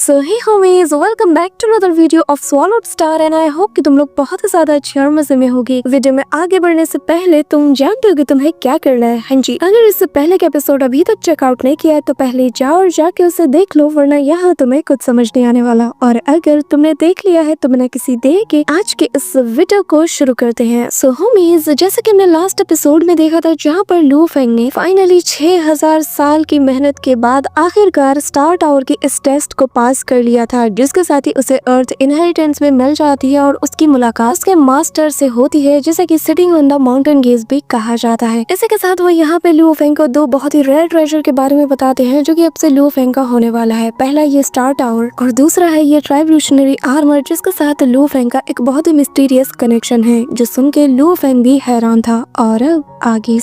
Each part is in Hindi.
So hey homies, welcome back to another video of Swallowed Star and I hope कि तुम लोग बहुत ही ज्यादा अच्छे और मजे में होगे। वीडियो में आगे बढ़ने से पहले तुम जानते हो कि तुम्हें क्या करना है। हाँ जी, अगर इससे पहले का एपिसोड अभी तक चेकआउट नहीं किया है तो पहले जाओ और जाके उसे देख लो, वरना यहाँ तुम्हें कुछ समझ नहीं आने वाला। और अगर तुमने देख लिया है तो बिना किसी देर के आज के इस वीडियो को शुरू करते हैं। सो होमीज, जैसे कि हमने लास्ट एपिसोड में देखा था जहाँ पर लू फेंग ने फाइनली 6000 साल की मेहनत के बाद आखिरकार स्टार टावर की इस टेस्ट को पास कर लिया था, जिसके साथ ही उसे अर्थ इनहेरिटेंस में मिल जाती है और उसकी मुलाकात उसके मास्टर से होती है, जिसे कि sitting on the mountain gauge भी कहा जाता है। इसी के साथ वो यहाँ पे लू फेंग को दो बहुत ही रेयर ट्रेजर के बारे में बताते हैं जो कि अब से लू फेंग का होने वाला है। पहला ये स्टार टावर और दूसरा है ये ट्राइब्यूशनरी आर्मर, जिसके साथ लू फेंग का एक बहुत ही मिस्टीरियस कनेक्शन है, जो सुन के लू फेंग भी हैरान था। और अब आगे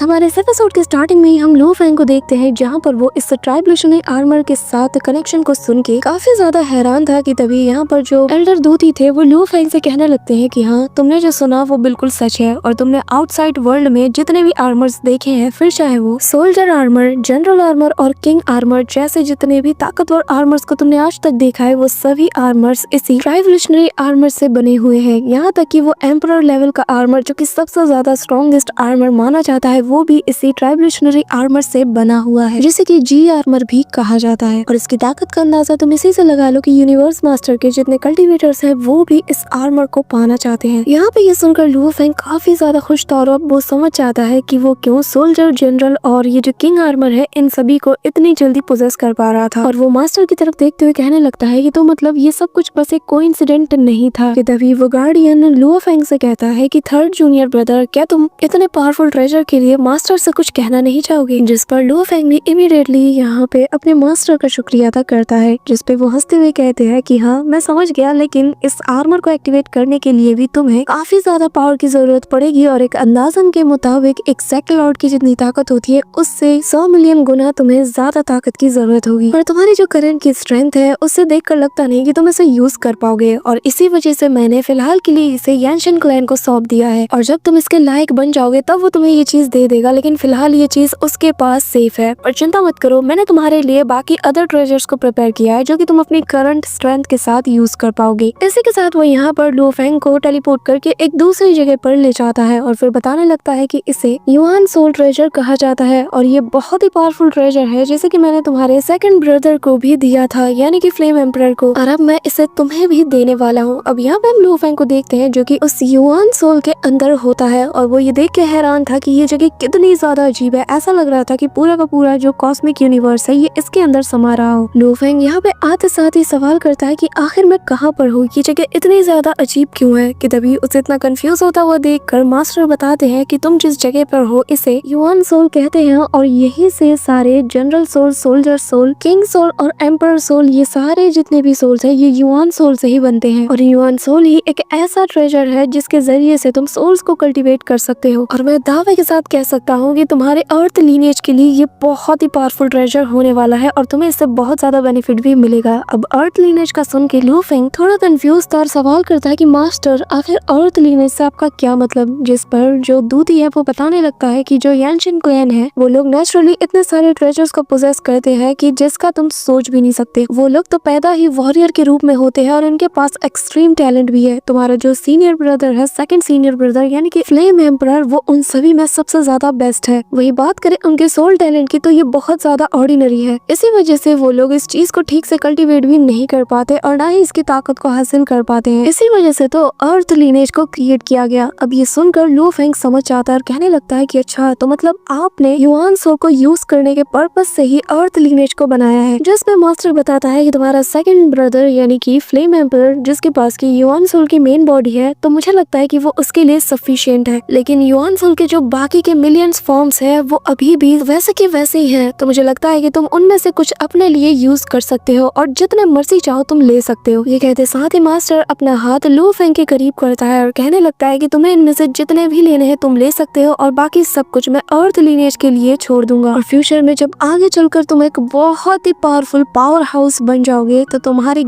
हमारे इस एपिसोड के स्टार्टिंग में ही हम लू फेंग को देखते हैं जहाँ पर वो इस ट्राइब्यूशनरी आर्मर के साथ कनेक्शन को सुन के काफी ज्यादा हैरान था कि तभी यहाँ पर जो एल्डर दूती थे वो लू फेंग से कहने लगते हैं कि हाँ, तुमने जो सुना वो बिल्कुल सच है और तुमने आउटसाइड वर्ल्ड में जितने भी आर्मर्स देखे हैं, फिर चाहे वो सोल्जर आर्मर, जनरल आर्मर और किंग आर्मर जैसे जितने भी ताकतवर आर्मर्स को तुमने आज तक देखा है, वो सभी आर्मर्स इसी ट्राइब्यूशनरी आर्मर से बने हुए हैं। यहाँ तक कि वो एम्परर लेवल का आर्मर जो कि सबसे ज्यादा स्ट्रॉन्गेस्ट आर्मर माना जाता है, वो भी इसी ट्राइब्यूशनरी आर्मर से बना हुआ है, जिसे कि जी आर्मर भी कहा जाता है। और इसकी ताकत का अंदाजा तुम इसी से लगा लो कि यूनिवर्स मास्टर के जितने कल्टीवेटर्स हैं वो भी इस आर्मर को पाना चाहते हैं। यहाँ पे ये सुनकर लू फेंग काफी ज्यादा खुश था और अब वो समझ जाता है कि वो क्यों सोल्जर, जनरल और ये जो किंग आर्मर है इन सभी को इतनी जल्दी पोजेस कर पा रहा था। और वो मास्टर की तरफ देखते हुए कहने लगता है कि तो मतलब ये सब कुछ बस एक कोइंसिडेंट नहीं था। कि तभी वो गार्डियन लू फेंग से कहता है कि थर्ड जूनियर ब्रदर, क्या तुम इतने पावरफुल ट्रेजर के लिए मास्टर से कुछ कहना नहीं चाहोगे? जिस पर लू फेंग भी इमीडिएटली यहाँ पे अपने मास्टर का शुक्रिया अदा करता है, जिस पे वो हंसते हुए कहते हैं कि हाँ, मैं समझ गया, लेकिन इस आर्मर को एक्टिवेट करने के लिए भी तुम्हें काफी ज्यादा पावर की जरूरत पड़ेगी और एक अंदाजन के मुताबिक एक सेक्लॉर्ड की जितनी ताकत होती है उससे 100 मिलियन गुना तुम्हें ज्यादा ताकत की जरूरत होगी। और तुम्हारी जो करंट की स्ट्रेंथ है उससे देखकर लगता नहीं कि तुम इसे यूज कर पाओगे, और इसी वजह से मैंने फिलहाल के लिए इसे यानशिन क्लैन को सौंप दिया है, और जब तुम इसके लायक बन जाओगे तब वो तुम्हें ये चीज दे देगा, लेकिन फिलहाल ये चीज उसके पास सेफ है। और चिंता मत करो, मैंने तुम्हारे लिए बाकी अदर ट्रेजर्स को प्रिपेयर किया है जो कि तुम अपनी करंट स्ट्रेंथ के साथ यूज कर पाओगे। इसी के साथ वो यहाँ पर लू फेंग को टेलीपोर्ट करके एक दूसरी जगह पर ले जाता है और फिर बताने लगता है कि इसे युआन सोल ट्रेजर कहा जाता है और ये बहुत ही पावरफुल ट्रेजर है, जैसे कि मैंने तुम्हारे सेकंड ब्रदर को भी दिया था, यानी कि फ्लेम एम्परर को, और अब मैं इसे तुम्हें भी देने वाला हूँ। अब यहाँ पे हम लू फेंग को देखते हैं जो कि उस युआन सोल के अंदर होता है और वो ये देख के हैरान था कि ये जगह कितनी ज्यादा अजीब है। ऐसा लग रहा था कि पूरा का पूरा जो कॉस्मिक यूनिवर्स है ये इसके अंदर समा रहा हो। लू फेंग यहाँ पे आते साथ ही सवाल करता है कि आखिर मैं कहाँ पर हूँ, ये जगह इतनी ज्यादा अजीब क्यों है? कि तभी उसे इतना कंफ्यूज होता हुआ देखकर मास्टर बताते हैं कि तुम जिस जगह पर हो इसे युआन सोल कहते हैं और यही से सारे general soul, soldier soul, king soul और एम्परर सोल, ये सारे जितने भी सोल्स हैं ये युआन सोल से ही बनते हैं। और युआन सोल ही एक ऐसा ट्रेजर है जिसके जरिए से तुम सोल्स को कल्टीवेट कर सकते हो, और मैं दावे के साथ कह सकता हूँ कि तुम्हारे अर्थ लीनिएज के लिए ये बहुत ही पावरफुल ट्रेजर होने वाला है और तुम्हें इससे बहुत ज्यादा बेनिफिट भी मिलेगा। अब अर्थ लीनेज का सुन के लू फेंग थोड़ा कंफ्यूज था और सवाल करता है कि मास्टर, आखिर अर्थ लीनेज से आपका क्या मतलब? जिस पर जो दूती है वो बताने लगता है कि जो यानशिन क्लैन है वो लोग नेचुरली इतने सारे ट्रेजर्स को पोजेस करते हैं कि जिसका तुम सोच भी नहीं सकते। वो लोग तो पैदा ही वॉरियर के रूप में होते हैं और उनके पास एक्सट्रीम टैलेंट भी है। तुम्हारा जो सीनियर ब्रदर है, सेकंड सीनियर ब्रदर यानी कि फ्लेम एम्परर, वो उन सभी में सबसे ज्यादा बेस्ट है। वही बात करें उनके सोल टैलेंट की तो ये बहुत ज्यादा ऑर्डिनरी है। इसी वजह से वो लोग इस चीज को ठीक से कल्टीवेट भी नहीं कर पाते और ना ही इसकी ताकत को हासिल कर पाते हैं। इसी वजह से तो अर्थ लीनेज को क्रिएट किया गया। अब ये सुनकर लू फेंग समझ जाता है और कहने लगता है कि अच्छा, तो मतलब आपने युआन सोल को यूज करने के पर्पस से ही अर्थ लीनेज को बनाया है। जिसमें मास्टर बताता है कि तुम्हारा सेकंड ब्रदर यानी कि फ्लेम एम्परर, जिसके पास की युआन सोल की मेन बॉडी है, तो मुझे लगता है कि वो उसके लिए सफिशिएंट है, लेकिन युआन सोल के जो बाकी के मिलियंस फॉर्म्स है वो अभी भी वैसे के वैसे ही है। तो मुझे लगता है कि तुम उनमें से कुछ अपने लिए यूज कर सकते हो और जितने मर्जी चाहो तुम ले सकते हो। ये कहते साथ ही मास्टर अपना हाथ लू फेंग के करीब करता है और कहने लगता है कि तुम्हें इनमें से जितने भी लेने हैं तुम ले सकते हो और बाकी सब कुछ मैं अर्थ लीनेज के लिए छोड़ दूंगा। और फ्यूचर में जब आगे चलकर तुम एक बहुत ही पावरफुल पावर हाउस बन जाओगे तो तुम्हारी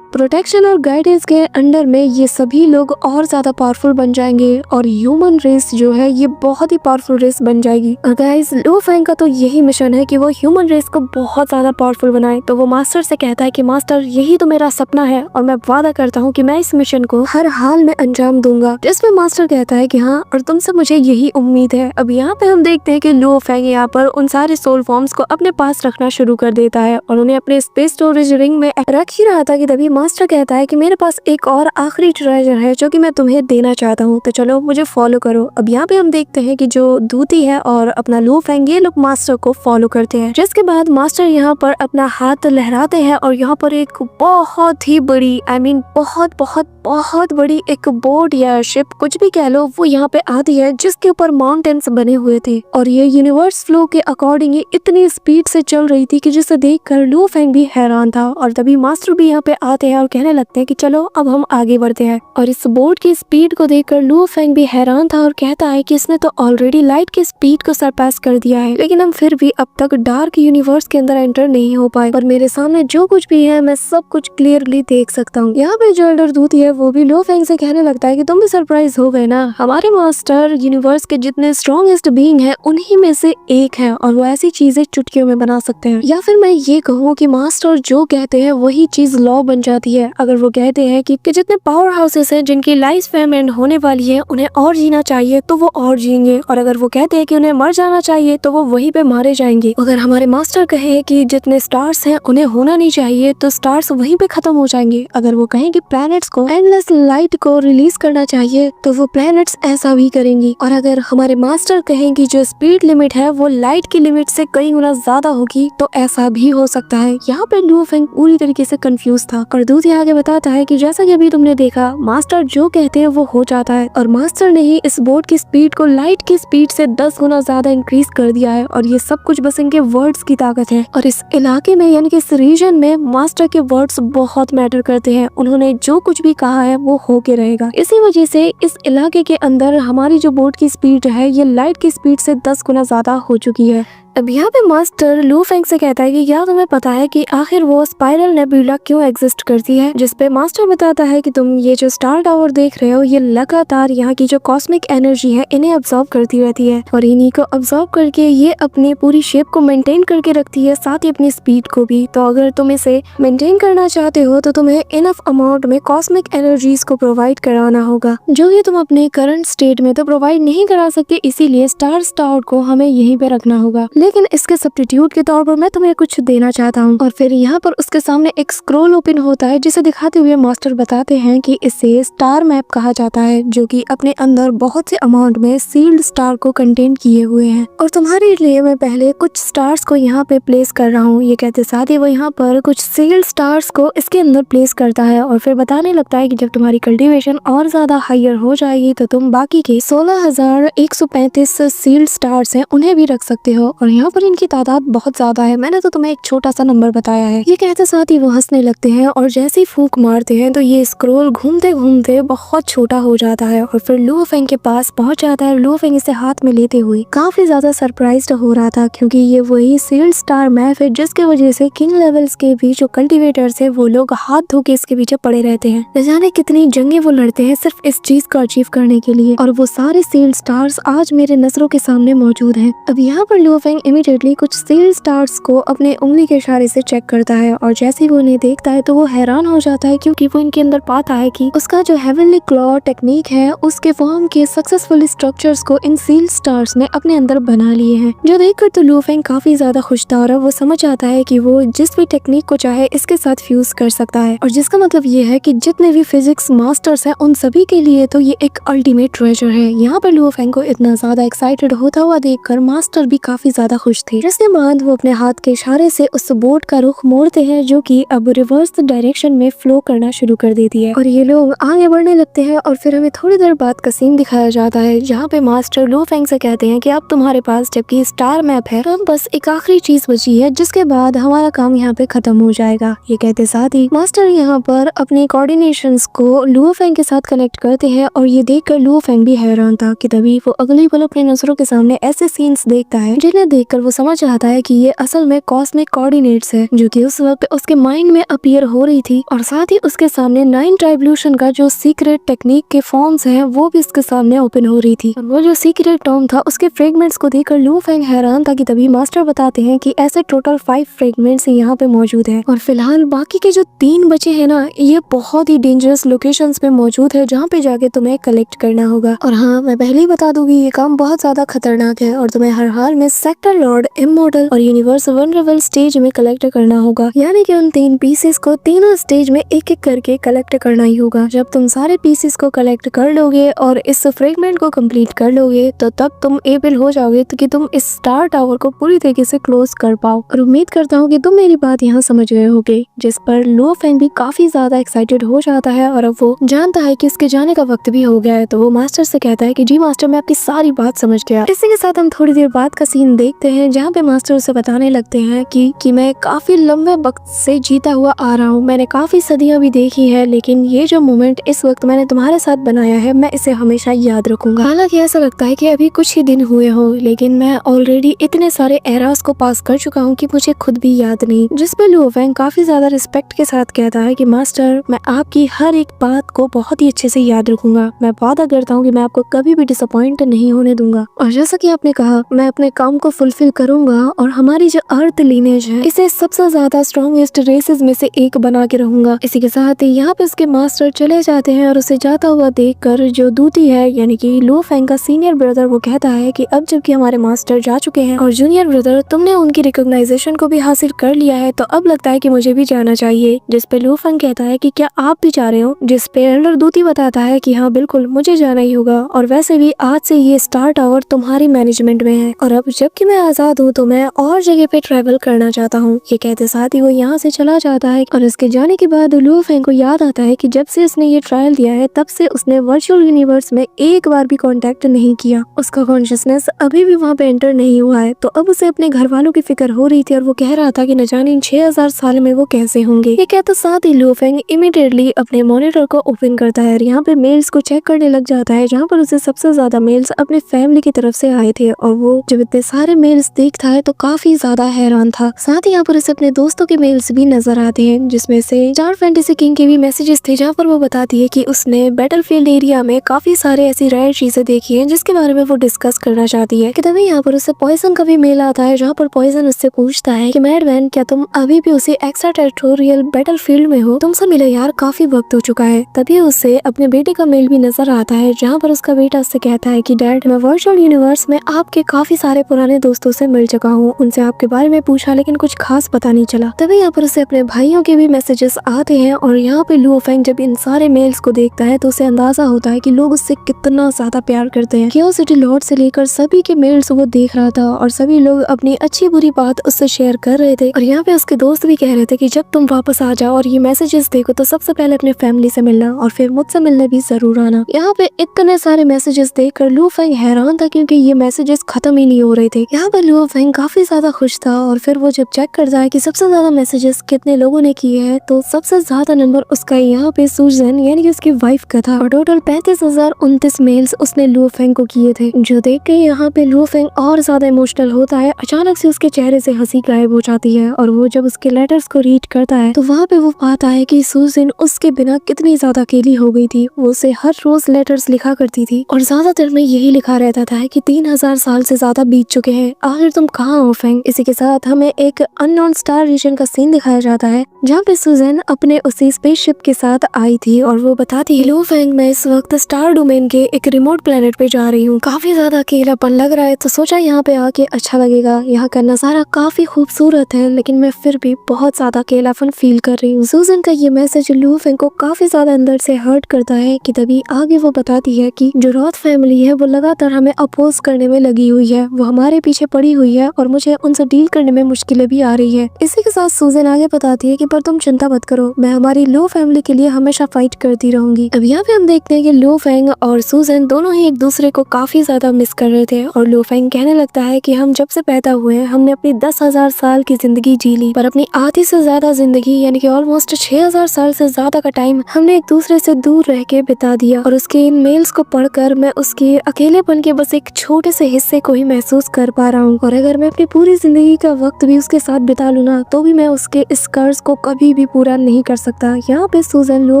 प्रोटेक्शन और गाइडेंस के अंडर में ये सभी लोग और ज्यादा पावरफुल बन जाएंगे और ह्यूमन रेस जो है ये बहुत ही पावरफुल रेस बन जाएगी। और गाइस लू फेंग का तो यही मिशन है कि वो ह्यूमन रेस को बहुत ज्यादा पावरफुल बनाए। तो वो मास्टर से कहता है कि मास्टर यही तो मेरा सपना है और मैं वादा करता हूँ कि मैं इस मिशन को हर हाल में अंजाम दूंगा। जिसमें मास्टर कहता है कि हाँ और तुमसे मुझे यही उम्मीद है। अब यहाँ पे हम देखते हैं कि लू फेंग यहाँ पर उन सारे सोल फॉर्म्स को अपने पास रखना शुरू कर देता है और उन्हें अपने स्पेस स्टोरेज रिंग में रख ही रहा था कि तभी मास्टर कहता है कि मेरे पास एक और आखिरी ट्रेजर है जो कि मैं तुम्हें देना चाहता हूँ, तो चलो मुझे फॉलो करो। अब यहाँ पे हम देखते हैं कि जो दूती है और अपना लू फेंग ये लोग मास्टर को फॉलो करते हैं। जिसके बाद मास्टर यहाँ पर अपना हाथ लहराते हैं और यहाँ पर एक बहुत ही बड़ी बहुत बहुत बहुत बड़ी एक बोट या शिप कुछ भी कह लो वो यहाँ पे आती है जिसके ऊपर माउंटेन्स बने हुए थे और ये यूनिवर्स फ्लो के अकॉर्डिंग ये इतनी स्पीड से चल रही थी कि जिसे देखकर लू फेंग भी हैरान था। और तभी मास्टर भी यहाँ पे आते हैं और कहने लगते हैं कि चलो अब हम आगे बढ़ते हैं। और इस बोट की स्पीड को देखकर लू फेंग भी हैरान था और कहता है कि इसने तो ऑलरेडी लाइट की स्पीड को सरपास कर दिया है, लेकिन हम फिर भी अब तक डार्क यूनिवर्स के अंदर एंटर नहीं हो पाए और मेरे सामने जो कुछ भी है मैं सब कुछ क्लियरली देख सकता हूँ। यहाँ पे जो एल्डर दूती है वो भी लू फेंग से कहने लगता है कि तुम भी सरप्राइज हो गए ना, हमारे मास्टर यूनिवर्स के जितने स्ट्रॉन्गेस्ट बीइंग है उन्हीं में से एक है और वो ऐसी चीजें चुटकियों में बना सकते हैं। या फिर मैं ये कहूँ कि मास्टर जो कहते हैं वही चीज लॉ बन जाती है। अगर वो कहते हैं कि जितने पावर हाउसेस हैं जिनकी लाइफ स्पैन एंड होने वाली है उन्हें और जीना चाहिए तो वो और जिएंगे, और अगर वो कहते हैं कि उन्हें मर जाना चाहिए तो वो वहीं पे मारे जाएंगे। अगर हमारे मास्टर कहे कि जितने स्टार्स हैं उन्हें होना नहीं चाहिए तो स्टार्स वहीं पे खत्म हो जाएंगे। अगर वो कहें कि प्लैनेट्स को एंडलेस लाइट को रिलीज करना चाहिए तो वो प्लैनेट्स ऐसा भी करेंगी। और अगर हमारे मास्टर कहें कि जो स्पीड लिमिट है वो लाइट की लिमिट से कई गुना ज्यादा होगी तो ऐसा भी हो सकता है। यहाँ पे लू फेंग पूरी तरीके से कंफ्यूज था और दूसरी आगे बताता है कि जैसा कि अभी तुमने देखा मास्टर जो कहते हैं वो हो जाता है और मास्टर ने ही इस बोट की स्पीड को लाइट की स्पीड से 10 गुना ज्यादा इंक्रीज कर दिया है और ये सब कुछ बस इनके वर्ड्स की ताकत है। और इस इलाके में यानी कि इस रीजन में मास्टर के वर्ड्स बहुत मैटर करते हैं, उन्होंने जो कुछ भी कहा है वो हो के रहेगा। इसी वजह से इस इलाके के अंदर हमारी जो बोट की स्पीड है ये लाइट की स्पीड से 10 गुना ज्यादा हो चुकी है। अब यहाँ पे मास्टर लू फेंग से कहता है कि क्या तुम्हें पता है कि आखिर वो स्पाइरल नेबुला क्यों एग्जिस्ट करती है, जिसपे मास्टर बताता है कि तुम ये जो स्टार टावर देख रहे हो ये लगातार यहाँ की जो कॉस्मिक एनर्जी है इन्हें अब्सॉर्ब करती रहती है और इन्हीं को अब्सॉर्ब करके ये अपनी पूरी शेप को मेंटेन करके रखती है, साथ ही अपनी स्पीड को भी। तो अगर तुम इसे मेंटेन करना चाहते हो तो तुम्हें इनफ अमाउंट में कॉस्मिक एनर्जीज को प्रोवाइड कराना होगा जो ये तुम अपने करंट स्टेट में तो प्रोवाइड नहीं करा सकते, इसीलिए स्टार टावर को हमें यहीं पे रखना होगा, लेकिन इसके सब्स्टिट्यूट के तौर पर मैं तुम्हें कुछ देना चाहता हूँ। और फिर यहाँ पर उसके सामने एक स्क्रोल ओपन होता है जिसे दिखाते हुए मास्टर बताते हैं कि इसे स्टार मैप कहा जाता है जो कि अपने अंदर बहुत से अमाउंट में सील्ड स्टार को कंटेन किए हुए हैं और तुम्हारे लिए मैं पहले कुछ स्टार्स को यहाँ पे प्लेस कर रहा हूँ। ये कहते साथ ही वो यहाँ पर कुछ सील्ड स्टार्स को इसके अंदर प्लेस करता है और फिर बताने लगता है कि जब तुम्हारी कल्टीवेशन और ज्यादा हायर हो जाएगी तो तुम बाकी के 16,135 सील्ड स्टार्स हैं उन्हें भी रख सकते हो और यहाँ पर इनकी तादाद बहुत ज्यादा है, मैंने तो तुम्हें एक छोटा सा नंबर बताया है। ये कहते साथ ही वो हंसने लगते हैं और जैसे ही फूंक मारते हैं तो ये स्क्रोल घूमते घूमते बहुत छोटा हो जाता है और फिर लू फेंग के पास पहुंच जाता है। लू फेंग इसे हाथ में लेते हुए काफी ज्यादा सरप्राइज्ड हो रहा था क्योंकि ये वही सील्ड स्टार मैप है जिसके वजह से किंग लेवल्स के भी जो कल्टिवेटर्स है वो लोग हाथ धो के इसके पीछे पड़े रहते हैं। न जाने कितनी जंगें वो लड़ते हैं सिर्फ इस चीज को अचीव करने के लिए और वो सारे सील्ड स्टार्स आज मेरे नजरों के सामने मौजूद हैं। अब यहाँ पर लू फेंग इमीडिएटली कुछ सील्ड स्टार्स को अपने उंगली के इशारे से चेक करता है और जैसे ही वो उन्हें देखता है तो वो हैरान हो जाता है क्योंकि वो इनके अंदर पाता है कि उसका जो हेवनली क्लॉ टेक्निक है उसके फॉर्म के सक्सेसफुल स्ट्रक्चर्स को इन सील्ड स्टार्स ने अपने अंदर बना लिए हैं। जो देखकर तो लू फेंग काफी ज्यादा खुश था और वो समझ आता है कि वो जिस भी टेक्निक को चाहे इसके साथ फ्यूज कर सकता है और जिसका मतलब ये है कि जितने भी फिजिक्स मास्टर्स हैं उन सभी के लिए तो ये एक अल्टीमेट ट्रेजर है। यहाँ पर लू फेंग को इतना ज्यादा एक्साइटेड होता हुआ देखकर मास्टर भी काफी ज्यादा खुश थे। जिसके बाद वो अपने हाथ के इशारे से उस बोट का रुख मोड़ते हैं जो कि अब रिवर्स डायरेक्शन में फ्लो करना शुरू कर देती है और ये लोग आगे बढ़ने लगते हैं और फिर हमें थोड़ी देर बाद का सीन दिखाया जाता है जहाँ पे मास्टर लू फेंग से कहते हैं कि अब तुम्हारे पास जबकि स्टार मैप है तो बस एक आखिरी चीज बची है जिसके बाद हमारा काम यहाँ पे खत्म हो जाएगा। ये कहते साथ ही मास्टर यहाँ पर अपने कोऑर्डिनेशंस को लू फेंग के साथ कनेक्ट करते हैं और ये देखकर लू फेंग भी हैरान था कि तभी वो अगले पल अपने नजरों के सामने ऐसे सीन्स देखता है जिन्हें देखकर वो समझ जाता है कि ये असल में कॉस्मिक कोऑर्डिनेट्स है जो कि उस वक्त उसके माइंड में अपीयर हो रही थी, और साथ ही उसके सामने 9 ट्राइब्यूशन का जो सीक्रेट टेक्निक के फॉर्म्स हैं वो भी उसके सामने ओपन हो रही थी। और वो जो सीक्रेट टॉम था उसके फ्रेगमेंट्स को देखकर लू फेंग हैरान था कि तभी मास्टर बताते हैं कि ऐसे टोटल 5 फ्रेगमेंट्स यहाँ पे मौजूद है, और फिलहाल बाकी के जो 3 बचे हैं ना, ये बहुत ही डेंजरस लोकेशंस पे मौजूद है जहाँ पे जाके तुम्हें कलेक्ट करना होगा। और हाँ, मैं पहले ही बता दूंगी ये काम बहुत ज्यादा खतरनाक है और तुम्हें हर हाल में सेक्टर लॉर्ड, इमॉर्टल और यूनिवर्स वनरेबल स्टेज में कलेक्ट करना होगा, यानी कि उन 3 पीसेस को तीनों स्टेज में एक एक करके कलेक्ट करना ही होगा। जब तुम सारे पीसेस को कलेक्ट कर लोगे और इस फ्रेगमेंट को कंप्लीट कर लोगे तो तब तुम एबल हो जाओगे तो कि तुम इस स्टार टावर को पूरी तरीके से क्लोज कर पाओ। और उम्मीद करता हूँ कि तुम मेरी बात यहाँ समझ गए होगे, जिस पर लू फेंग भी काफी ज्यादा एक्साइटेड हो जाता है और अब वो जानता है कि उसके जाने का वक्त भी हो गया है, तो वो मास्टर से कहता है कि जी मास्टर, मैं आपकी सारी बात समझ गया। इसी के साथ हम थोड़ी देर बाद का सीन देखते हैं जहाँ पे मास्टर उसे बताने लगते हैं कि मैं काफी लंबे वक्त से जीता हुआ आ रहा हूँ, मैंने काफी सदियां भी देखी है, लेकिन ये जो मोमेंट इस वक्त मैंने तुम्हारे साथ बनाया है मैं इसे हमेशा याद रखूंगा। हालांकि ऐसा लगता है कि अभी कुछ ही दिन हुए हो, लेकिन मैं ऑलरेडी इतने सारे एरास को पास कर चुका हूँ कि मुझे खुद भी याद नहीं। जिस पे लू फेंग काफी ज्यादा रिस्पेक्ट के साथ कहता है कि मास्टर, मैं आपकी हर एक बात को बहुत ही अच्छे से याद रखूंगा, मैं वादा करता हूँ कि मैं आपको कभी भी डिसअपॉइंट नहीं होने दूंगा। और जैसा कि आपने कहा, मैं अपने काम को फुलफिल करूंगा और हमारी जो अर्थ लीनेज है इसे सबसे ज्यादा स्ट्रॉन्गेस्ट रेसेस में से एक बना के रहूंगा। इसी के साथ ही यहाँ पे उसके मास्टर चले जाते हैं और उसे जाता हुआ देखकर जो दूती है यानी कि लू फेंग का सीनियर ब्रदर वो कहता है कि अब जबकि हमारे मास्टर जा चुके हैं और जूनियर ब्रदर तुमने उनकी रिकॉग्नाइजेशन को भी हासिल कर लिया है, तो अब लगता है कि मुझे भी जाना चाहिए। जिस पे लू फेंग कहता है कि क्या आप भी जा रहे हो, जिस पे एल्डर दूती बताता है कि हाँ बिल्कुल मुझे जाना ही होगा, और वैसे भी आज से ये स्टार टावर तुम्हारी मैनेजमेंट में है और अब जबकि मैं आजाद हूँ तो मैं और जगह पे ट्रैवल करना चाहता हूँ। ये कहते साथ ही वो यहाँ से चला जाता है और इसके जाने के बाद लू फेंग को याद आता है कि जब से उसने ये ट्रायल दिया है तब से उसने वर्चुअल यूनिवर्स में एक बार भी कांटेक्ट नहीं किया, उसका कॉन्शियसनेस अभी भी वहाँ पे एंटर नहीं हुआ है। तो अब उसे अपने घर वालों की फिक्र हो रही थी और वो कह रहा था कि न जाने इन 6000 साल में वो कैसे होंगे। ये कहते साथ ही लू फेंग इमीडिएटली अपने मॉनिटर को ओपन करता है और यहाँ पे मेल्स को चेक करने लग जाता है, जहाँ पर उसे सबसे ज्यादा मेल्स अपने फैमिली की तरफ से आए थे और वो जब इतने सारे मेल्स देखता है तो काफी ज्यादा हैरान था। साथ ही यहाँ पर उसे अपने दोस्तों के मेल्स भी नजर आते हैं, जिसमें से स्टार फैंटेसी किंग के भी मैसेजेस थे, जहाँ पर वो बताती है कि उसने बैटलफील्ड एरिया में काफी सारे ऐसी रेयर चीजें देखी हैं जिसके बारे में वो डिस्कस करना चाहती है। कि तभी यहाँ पर उससे पॉइजन का भी मेल आता है, जहाँ पर पॉइजन उससे पूछता है कि मैडमैन, क्या तुम अभी भी उसी एक्स्ट्रा टेरिटोरियल बैटलफील्ड में हो, तुमसे मिले यार काफी वक्त हो चुका है। तभी उसे अपने बेटे का मेल भी नजर आता है, जहाँ पर उसका बेटा उससे कहता है कि डैड, मैं वर्चुअल यूनिवर्स में आपके काफी सारे पुराने दोस्तों से मिल चुका हूँ, उनसे आपके बारे में पूछा लेकिन कुछ खास पता नहीं चला। तभी यहाँ पर उसे अपने भाइयों के भी मैसेजेस आते हैं और यहाँ पे लू फेंग जब इन सारे मेल्स को देखता है तो उसे अंदाजा होता है कि लोग उससे कितना ज्यादा प्यार करते हैं। केओस सिटी लॉर्ड से लेकर सभी के मेल्स वो देख रहा था और सभी लोग अपनी अच्छी बुरी बात उससे शेयर कर रहे थे। और यहाँ पे उसके दोस्त भी कह रहे थे कि जब तुम वापस आ जाओ और ये मैसेजेस देखो तो सबसे पहले अपने फैमिली से मिलना और फिर मुझसे मिलने भी जरूर आना। यहाँ पे इतने सारे मैसेजेस देखकर लू फेंग हैरान था क्योंकि ये मैसेजेस खत्म ही नहीं हो रहे थे। यहाँ पे लू फेंग काफी ज्यादा खुश था और फिर वो जब चेक करता है कि सबसे ज्यादा मैसेजेस कितने लोगों ने किए हैं तो सबसे ज्यादा नंबर उसका यहाँ पे सूजन यानी कि उसकी वाइफ का था और टोटल 35,029 मेल्स उसने लू फेंग को किए थे। जो देख के यहाँ पे लू फेंग और ज्यादा इमोशनल होता है। अचानक से उसके चेहरे से हंसी गायब हो जाती है और वो जब उसके लेटर्स को रीड करता है तो वहाँ पे वो पाता है कि सूजन उसके बिना कितनी ज्यादा अकेली हो गई थी। वो उसे हर रोज लेटर्स लिखा करती थी और ज्यादातर में यही लिखा रहता था कि 3000 साल से ज्यादा बीत चुके हैं, आखिर तुम कहाँ हो फेंग। इसी के साथ हमें एक अननोन स्टार रीजन का सीन दिखाया जाता है जहाँ पे सूजन अपने उसी स्पेसशिप के साथ आई थी और वो बताती है, लू फेंग, मैं इस वक्त स्टार डोमेन के एक रिमोट प्लेनेट पे जा रही हूँ, काफी ज्यादा अकेलापन लग रहा है तो सोचा यहाँ पे आके अच्छा लगेगा। यहाँ का नजारा काफी खूबसूरत है लेकिन मैं फिर भी बहुत ज्यादा अकेलापन फील कर रही हूँ। सूजन का ये मैसेज लू फेंग को काफी ज्यादा अंदर से हर्ट करता है कि तभी आगे वो बताती है कि जो रॉथ फैमिली है वो लगातार हमें अपोज करने में लगी हुई है, वो हमारे पीछे पड़ी हुई है और मुझे उनसे डील करने में मुश्किलें भी आ रही है। इसी के साथ सूजन आगे बताती है कि पर तुम चिंता मत करो, मैं हमारी लू फैमिली के लिए हमेशा फाइट करती रहूंगी। अब यहाँ पे हम देखते हैं कि लू फेंग और सूजन दोनों ही एक दूसरे को काफी ज्यादा मिस कर रहे थे और लू फेंग कहने लगता है कि हम जब से पैदा हुए हैं हमने अपनी 10,000 साल की जिंदगी जी ली, पर अपनी आधी से ज्यादा जिंदगी यानी कि ऑलमोस्ट 6000 साल से ज्यादा का टाइम हमने एक दूसरे से दूर रह के बिता दिया और उसके इन मेल्स को पढ़कर मैं उसके अकेलेपन के बस एक छोटे से हिस्से को ही महसूस कर पा रहा हूँ, और अगर मैं अपनी पूरी जिंदगी का वक्त भी उसके साथ बिता लूँ ना तो भी मैं उसके इस कर्ज को कभी भी पूरा नहीं कर सकता। यहाँ पे सूजन लो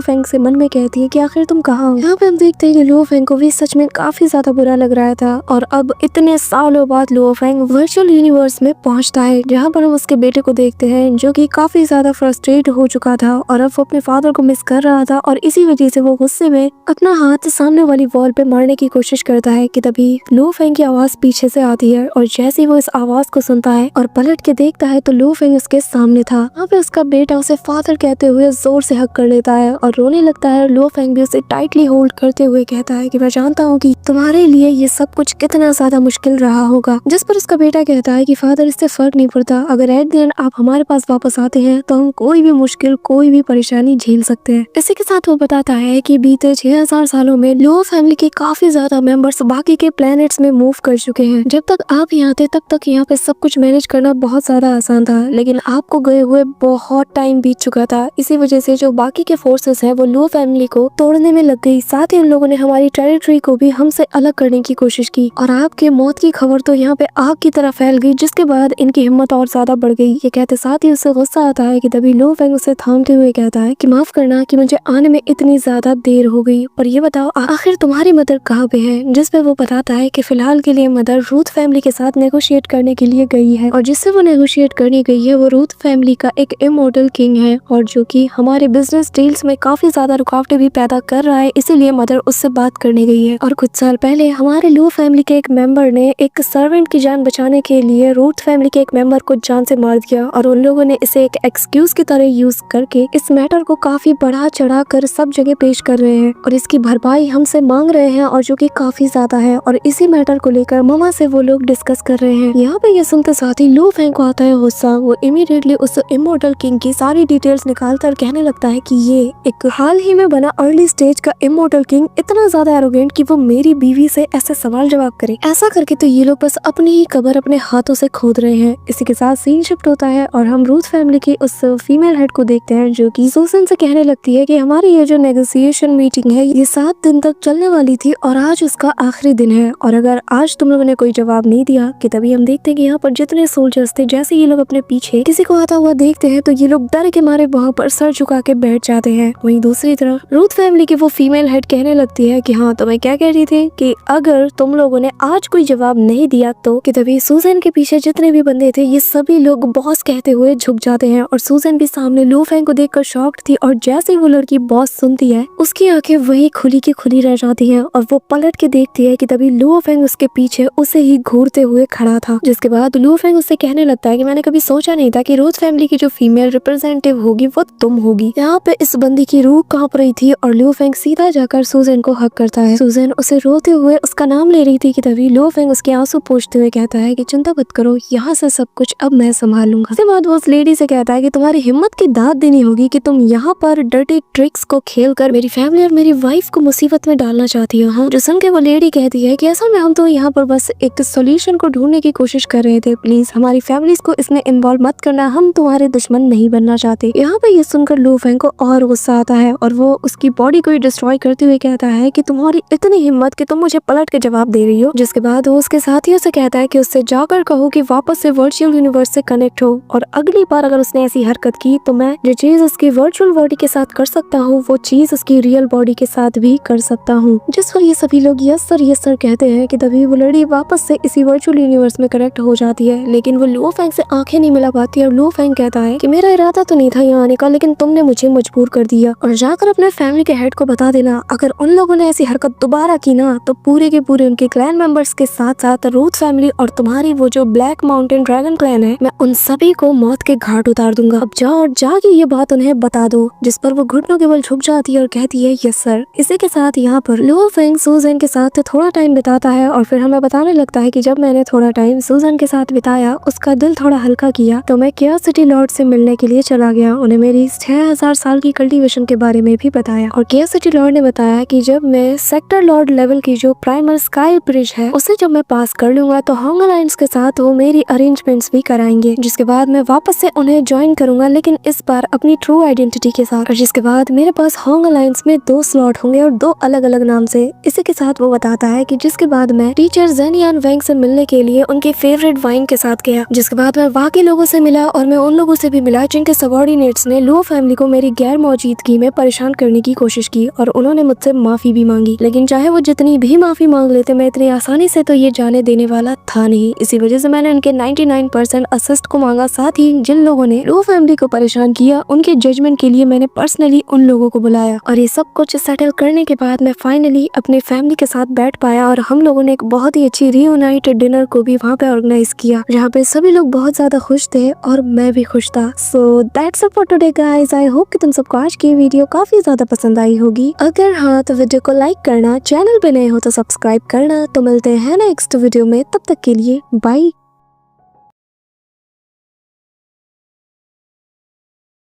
फेंग से मन में कहती है कि आखिर तुम कहाँ हो। यहाँ पे हम देखते हैं कि लो फेंग को भी सच में काफी ज्यादा बुरा लग रहा था, और अब इतने सालों बाद लो फेंग वर्चुअल यूनिवर्स में पहुंचता है, जहाँ पर हम उसके बेटे को देखते हैं जो कि काफी ज्यादा फ्रस्ट्रेट हो चुका था और अब वो अपने फादर को मिस कर रहा था, और इसी वजह से वो गुस्से में अपना हाथ सामने वाली वॉल पे मारने की कोशिश करता है कि तभी लो फेंग की आवाज पीछे से आती है, और जैसे ही वो इस आवाज को सुनता है और पलट के देखता है तो लो फेंग उसके सामने था। वहाँ पे उसका बेटा उसे फादर कहते हुए जोर से हक कर लेता है और रोने लगता है। लो फेंग भी उसे टाइटली होल्ड करते हुए कहता है कि मैं जानता हूँ कि तुम्हारे लिए ये सब कुछ कितना ज्यादा मुश्किल रहा होगा। जिस पर उसका बेटा कहता है कि फादर, इससे फर्क नहीं पड़ता, अगर एट द एंड आप हमारे पास वापस आते हैं तो हम कोई भी मुश्किल, कोई भी परेशानी झेल सकते हैं। इसी के साथ वो बताता है कि बीते 6000 सालों में लो फैमिली के काफी ज्यादा मेंबर्स बाकी के प्लैनेट्स में मूव कर चुके हैं। जब तक आप यहाँ थे तब तक यहाँ पे सब कुछ मैनेज करना बहुत ज्यादा आसान था, लेकिन आपको गए हुए बहुत टाइम बीत चुका था। इसी वजह से जो बाकी के फोर्सेस हैं वो लो फैमिली को तोड़ने में लग गई। साथ ही उन लोगों ने हमारी टेरिटरी को भी हमसे अलग करने की कोशिश की, और आपके मौत की खबर तो यहाँ पे आग की तरह फैल गई, जिसके बाद इनकी हिम्मत और ज्यादा बढ़ गई। ये कहते साथ ही उससे गुस्सा आता है कि तभी लो फेंग उसे थामते हुए कहता है कि माफ करना कि मुझे आने में इतनी ज्यादा देर हो गई, और ये बताओ आखिर तुम्हारी मदर कहाँ पे है। जिस पे वो बताता है कि फिलहाल के लिए मदर रूथ फैमिली के साथ नेगोशिएट करने के लिए गई है, और जिससे वो नेगोशिएट करने गई है वो रूथ फैमिली का एक इमॉर्टल किंग है, और जो कि हमारे बिजनेस डील्स में काफी ज्यादा रुकावटें भी पैदा कर रहा है, इसीलिए मदर उससे बात करने गई है। और कुछ साल पहले हमारे लो फैमिली के एक मेंबर ने एक सर्वेंट की जान बचाने के लिए रूथ फैमिली के एक मेंबर को जान से मार दिया, और उन लोगों ने इसे एक एक्सक्यूज की तरह यूज करके इस मैटर को काफी बढ़ा चढ़ा कर सब जगह पेश कर रहे हैं, और इसकी भरपाई हमसे मांग रहे हैं, और जो कि काफी ज्यादा है। और इसी मैटर को लेकर ममा से वो लोग डिस्कस कर रहे हैं। यहाँ पे ये सुनते साथ ही लो फेंग को आता है गुस्सा। वो इमीडिएटली उस इमॉर्टल किंग की सारी डिटेल्स निकालकर कहने लगता है कि ये एक हाल ही में बना अर्ली स्टेज का इमॉर्टल किंग इतना ज्यादा एरोगेंट कि वो मेरी बीवी से ऐसे सवाल जवाब करे। ऐसा करके तो ये लोग बस अपनी ही कब्र अपने हाथों से खोद रहे हैं। इसी के साथ सीन शिफ्ट होता है और हम रूथ फैमिली की उस फीमेल हेड को देखते हैं, जो कि सूजन से कहने लगती है कि हमारी ये जो नेगोशिएशन मीटिंग है ये 7 दिन तक चलने वाली थी, और आज उसका आखिरी दिन है, और अगर आज तुम लोगों ने कोई जवाब नहीं दिया कि तभी हम देखते हैं कि यहाँ पर जितने सोल्जर्स थे, जैसे ये लोग अपने पीछे किसी को आता हुआ देखते हैं तो ये लोग डर के मारे वहाँ पर सर झुका के बैठ जाते हैं। वहीं दूसरी तरफ रूथ फैमिली की वो फीमेल हेड कहने लगती है कि हाँ, तो मैं क्या कह रही थी कि अगर तुम लोगों ने आज कोई जवाब नहीं दिया तो कि तभी सूजन के पीछे जितने भी बंदे थे ये सभी लोग बॉस कहते हुए झुक जाते हैं, और सूजन भी सामने लो फेंग को देखकर शॉक्ड थी, और जैसे ही वो लड़की बॉस सुनती है उसकी आंखें वही खुली की खुली रह जाती हैं, और वो पलट के देखती है कि तभी लो फेंग उसके पीछे उसे ही घूरते हुए खड़ा था। जिसके बाद लो फेंग उससे कहने लगता है कि मैंने कभी सोचा नहीं था कि रूथ फैमिली की जो फीमेल रिप्रेजेंटेटिव होगी वो तुम होगी। यहाँ पे इस बंदी की रूह कांप रही थी, और लो फेंग सीधा जाकर सूजन को हक करता है। सूजन उसे रोते हुए उसका नाम ले रही थी कि तभी लो फेंग उसके आंसू पोंछते हुए कहता है कि चिंता मत करो, यहाँ से सब कुछ अब मैं संभाल लूंगा। इसके बाद वो उस लेडी से कहता है कि तुम्हारी हिम्मत की दाद देनी होगी कि तुम यहाँ पर डर्टी ट्रिक्स को खेलकर मेरी फैमिली और मेरी वाइफ को मुसीबत में डालना चाहती हो। जो सुन के वो लेडी कहती है कि ऐसा में हम तो यहाँ पर बस एक सोल्यूशन को ढूंढने की कोशिश कर रहे थे, प्लीज हमारी फैमिलीज को इसमें इन्वॉल्व मत करना, हम तुम्हारे दुश्मन नहीं बनना चाहते। यहाँ पे ये सुनकर लो फेंग को और गुस्सा आता है, और वो उसकी बॉडी को डिस्ट्रॉय करते हुए कहता है कि तुम्हारी इतनी हिम्मत कि तुम मुझे पलट के जवाब दे रही हो। जिसके बाद वो उसके साथियों से कहता है कि उससे जाकर कहो कि वापस से वर्चुअल यूनिवर्स से कनेक्ट हो, और अगली बार अगर उसने ऐसी हरकत की तो मैं जो चीज उसकी वर्चुअल बॉडी के साथ कर सकता हूँ वो चीज उसकी रियल बॉडी के साथ भी कर सकता हूँ। जिस पर ये सभी लोग यस सर कहते हैं कि तभी वो लड़की वापस से इसी वर्चुअल यूनिवर्स में कनेक्ट हो जाती है, लेकिन वो लो फेंग से आंखें नहीं मिला पाती, और लो फेंग कहता है कि मेरा इरादा तो नहीं था यहाँ आने का, लेकिन तुमने मुझे मजबूर कर दिया, और जाकर अपने फैमिली के हेड को बता देना अगर उन लोगों ने ऐसी हरकत दोबारा की ना तो पूरे के पूरे उनके क्लैन मेंबर्स के साथ साथ रूथ फैमिली और तुम्हारी वो जो ब्लैक माउंटेन ड्रैगन क्लैन है, मैं उन सभी को मौत के घाट उतार दूंगा। अब जाओ और जाके ये बात उन्हें बता दो। जिस पर वो घुटनों के बल झुक जाती है और कहती है यस सर। इसी के साथ यहाँ पर लो फेंग सूजन के साथ थोड़ा टाइम बिताता है, और फिर हमें बताने लगता है कि जब मैंने थोड़ा टाइम सूजन के साथ बिताया उसका दिल थोड़ा हल्का किया, तो मैं केयर सिटी लॉर्ड से मिलने के लिए चला गया। उन्हें मेरी 6000 साल की कल्टीवेशन के बारे में भी बताया, और केयर सिटी लॉर्ड ने बताया कि जब मैं सेक्टर लॉर्ड लेवल की जो प्राइमर स्काई ब्रिज है उसे जब मैं पास कर लूंगा तो हंग अलायंस के साथ वो मेरी अरेंजमेंट्स भी कराएंगे, जिसके बाद मैं वापस से उन्हें ज्वाइन करूंगा, लेकिन इस बार अपनी ट्रू आइडेंटिटी के साथ। और जिसके बाद मेरे पास हंग अलायंस में 2 स्लॉट होंगे और 2 अलग अलग नाम से। इसी के साथ वो बताता है कि जिसके बाद मैं टीचर जेनियान वेंग से मिलने के लिए उनके फेवरेट वाइन के साथ गया, जिसके बाद मैं वहाँ के लोगों से मिला और मैं उन लोगों से भी मिला जिनके सबॉर्डिनेट्स ने लुओ फैमिली को मेरी गैर मौजूदगी में परेशान करने की कोशिश की और उन्होंने मुझसे माफी भी मांगी। लेकिन चाहे वो जितनी भी माफी मांग लेते, मैं इतनी आसानी से तो ये जाने देने वाला था नहीं। इसी वजह से मैंने उनके 99% असिस्ट को मांगा। साथ ही जिन लोगों ने लुओ फैमिली को परेशान किया उनके जजमेंट के लिए मैंने पर्सनली उन लोगों को बुलाया और ये सब कुछ सेटल करने के बाद मैं फाइनली अपने फैमिली के साथ बैठ पाया और हम लोगों ने एक बहुत ही अच्छी रीयूनाइटेड डिनर को भी वहाँ पे ऑर्गेनाइज किया, जहाँ पे सभी लोग बहुत ज्यादा खुश थे और मैं भी खुश था। So that's it for today guys. I hope कि तुम सबको आज की वीडियो काफी ज्यादा पसंद आई होगी। अगर हाँ तो वीडियो को लाइक करना, चैनल पे नए हो तो सब्सक्राइब करना। तो मिलते हैं नेक्स्ट वीडियो में, तब तक के लिए बाय।